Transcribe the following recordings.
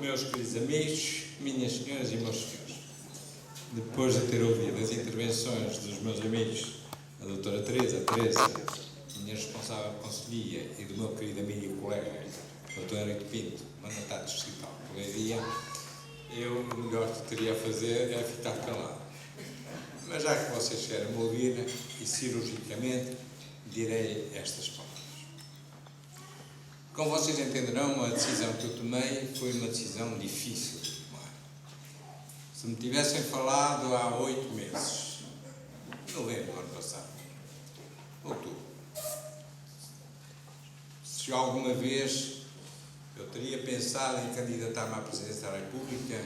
meus queridos amigos, minhas senhoras e meus senhores, depois de ter ouvido as intervenções dos meus amigos, a doutora Teresa, minha responsável de conselhia, e do meu querido amigo e colega, doutor Henrique Pinto, mandatário distrital de Leiria, eu o melhor que teria a fazer é ficar calado. Mas já que vocês querem me ouvir, e cirurgicamente direi estas palavras. Como vocês entenderão, a decisão que eu tomei foi uma decisão difícil de tomar. Se me tivessem falado há 8 meses, novembro do ano passado, outubro, se alguma vez eu teria pensado em candidatar-me à presidência da República,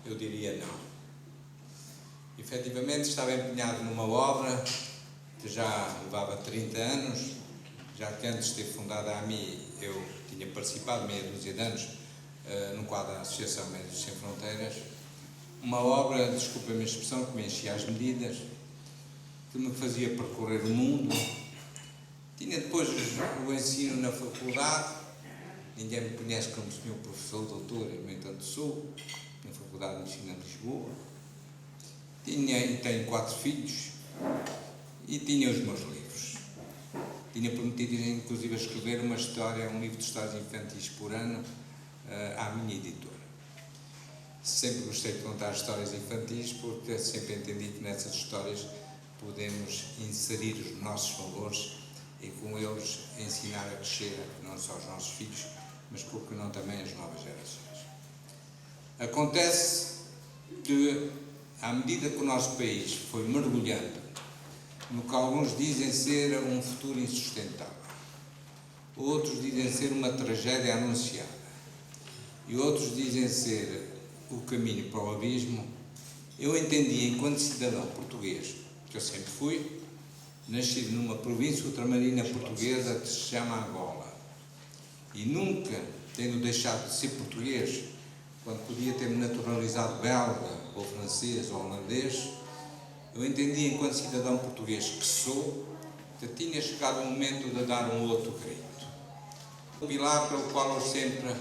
eu diria não. Efetivamente estava empenhado numa obra que já levava 30 anos, já que antes de ter fundado a AMI eu tinha participado meia dúzia de anos no quadro da Associação Médicos Sem Fronteiras, uma obra, desculpa-me a expressão, que me enchia as medidas, que me fazia percorrer o mundo. Tinha depois o ensino na faculdade, ninguém me conhece como senhor professor, doutor, no entanto sou, na Faculdade de Medicina de Lisboa. Tinha e tenho 4 filhos e tinha os meus livros. Tinha prometido, inclusive, escrever um livro de histórias infantis por ano à minha editora. Sempre gostei de contar histórias infantis porque sempre entendi que nessas histórias podemos inserir os nossos valores e com eles ensinar a crescer não só os nossos filhos, mas porque não também as novas gerações. Acontece que, à medida que o nosso país foi mergulhando no que alguns dizem ser um futuro insustentável, outros dizem ser uma tragédia anunciada e outros dizem ser o caminho para o abismo, eu entendi, enquanto cidadão português, que eu sempre fui, nascido numa província ultramarina portuguesa que se chama Angola, e nunca tendo deixado de ser português, quando podia ter-me naturalizado belga, ou francês, ou holandês, eu entendi, enquanto cidadão português que sou, que tinha chegado o momento de dar um outro grito. O pilar pelo qual eu sempre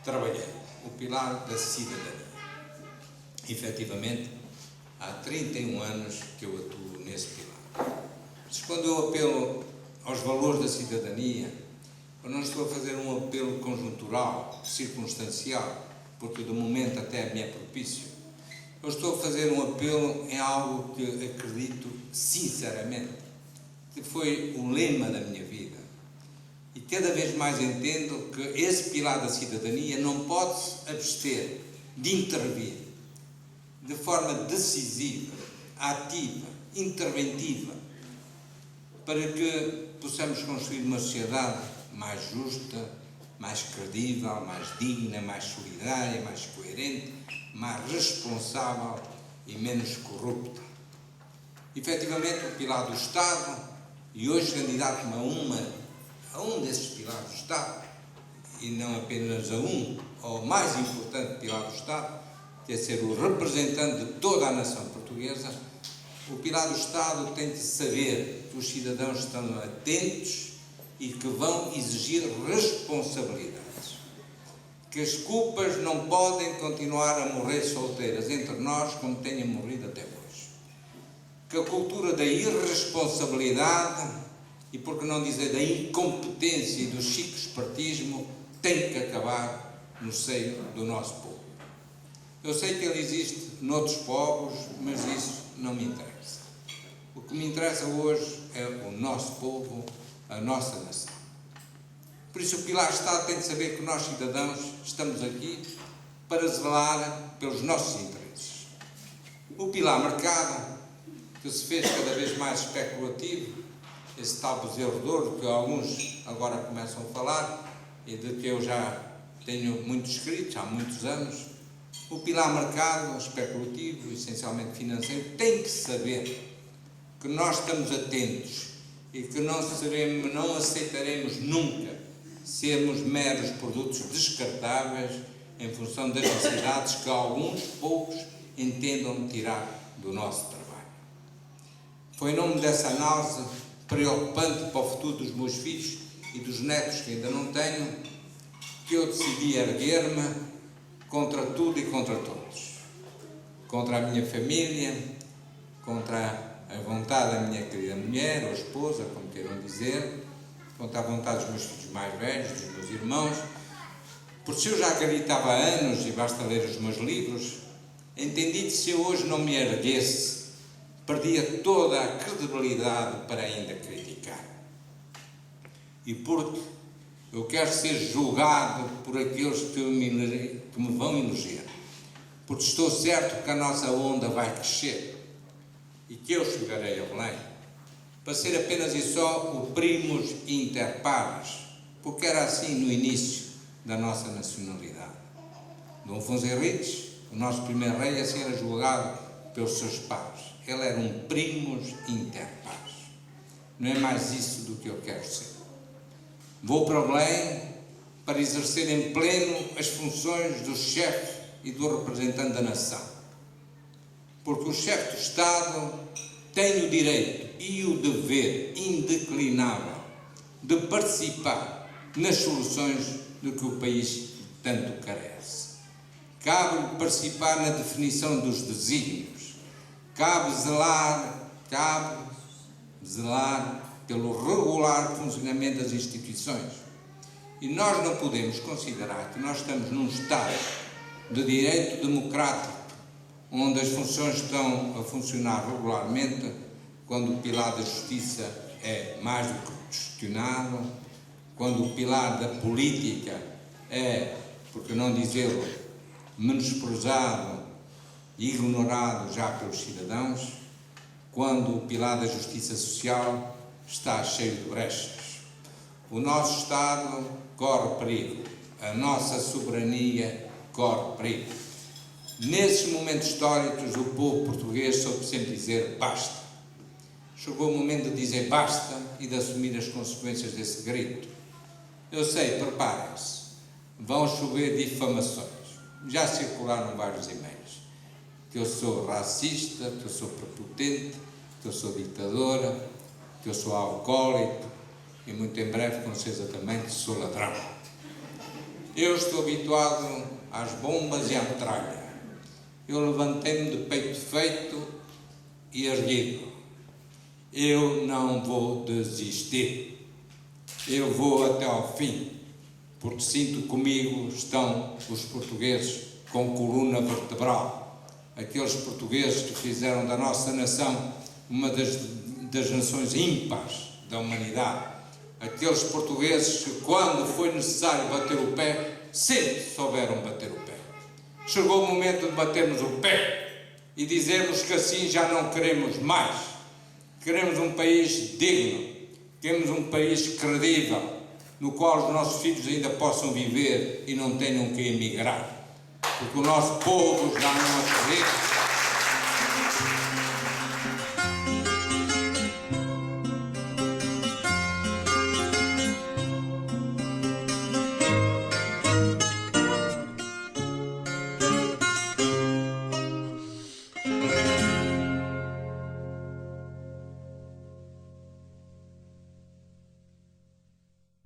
trabalhei, o pilar da cidadania. Efetivamente, há 31 anos que eu atuo nesse pilar. Mas quando eu apelo aos valores da cidadania, eu não estou a fazer um apelo conjuntural, circunstancial, porque do momento até me é propício. Eu estou a fazer um apelo em algo que acredito sinceramente, que foi o lema da minha vida. E cada vez mais entendo que esse pilar da cidadania não pode se abster de intervir de forma decisiva, ativa, interventiva, para que possamos construir uma sociedade mais justa, mais credível, mais digna, mais solidária, mais coerente, mais responsável e menos corrupta. Efetivamente, o pilar do Estado, e hoje candidato-me a um desses pilares do Estado, e não apenas ao mais importante pilar do Estado, que é ser o representante de toda a nação portuguesa, o pilar do Estado tem de saber que os cidadãos estão atentos e que vão exigir responsabilidades. Que as culpas não podem continuar a morrer solteiras entre nós como tenham morrido até hoje. Que a cultura da irresponsabilidade, e por que não dizer da incompetência e do chico-espertismo, tem que acabar no seio do nosso povo. Eu sei que ele existe noutros povos, mas isso não me interessa. O que me interessa hoje é o nosso povo, a nossa nação. Por isso o pilar Estado tem de saber que nós, cidadãos, estamos aqui para zelar pelos nossos interesses. O pilar mercado, que se fez cada vez mais especulativo, esse tal bezerro de ouro que alguns agora começam a falar, e de que eu já tenho muito escritos há muitos anos, o pilar mercado, especulativo, essencialmente financeiro, tem que saber que nós estamos atentos e que não aceitaremos nunca sermos meros produtos descartáveis em função das necessidades que alguns poucos entendam tirar do nosso trabalho. Foi em nome dessa análise preocupante para o futuro dos meus filhos e dos netos que ainda não tenho, que eu decidi erguer-me contra tudo e contra todos. Contra a minha família, contra a vontade da minha querida mulher ou esposa, como queiram dizer, contra a vontade dos meus filhos mais velhos, dos meus irmãos. Porque se eu já acreditava há anos, e basta ler os meus livros, entendi que se eu hoje não me erguesse, perdia toda a credibilidade para ainda criticar. E porque eu quero ser julgado por aqueles que me vão eleger. Porque estou certo que a nossa onda vai crescer e que eu chegarei a Belém para ser apenas e só o primus inter pares, porque era assim no início da nossa nacionalidade. Dom Afonso Henriques, o nosso primeiro rei, assim era julgado pelos seus pares. Ele era um primus inter pares. Não é mais isso do que eu quero ser. Vou para Belém para exercer em pleno as funções do chefe e do representante da nação. Porque o chefe do Estado tem o direito e o dever indeclinável de participar nas soluções de que o país tanto carece. Cabe-lhe participar na definição dos desígnios, cabe zelar pelo regular funcionamento das instituições. E nós não podemos considerar que nós estamos num Estado de direito democrático, onde as funções estão a funcionar regularmente, quando o pilar da justiça é mais do que questionado, quando o pilar da política é, por que não dizê-lo, menosprezado e ignorado já pelos cidadãos, quando o pilar da justiça social está cheio de brechas. O nosso Estado corre perigo, a nossa soberania corre perigo. Nesses momentos históricos, o povo português soube sempre dizer basta. Chegou o momento de dizer basta e de assumir as consequências desse grito. Eu sei, preparem-se, vão chover difamações. Já circularam vários e-mails. Que eu sou racista, que eu sou prepotente, que eu sou ditadora, que eu sou alcoólico e muito em breve, com certeza também, que sou ladrão. Eu estou habituado às bombas e à metralha. Eu levantei-me de peito feito e erguido. Eu não vou desistir. Eu vou até ao fim, porque sinto que comigo estão os portugueses com coluna vertebral. Aqueles portugueses que fizeram da nossa nação uma das nações ímpares da humanidade. Aqueles portugueses que, quando foi necessário bater o pé, sempre souberam bater o pé. Chegou o momento de batermos o pé e dizermos que assim já não queremos mais. Queremos um país digno, queremos um país credível, no qual os nossos filhos ainda possam viver e não tenham que emigrar. Porque o nosso povo já não acredita.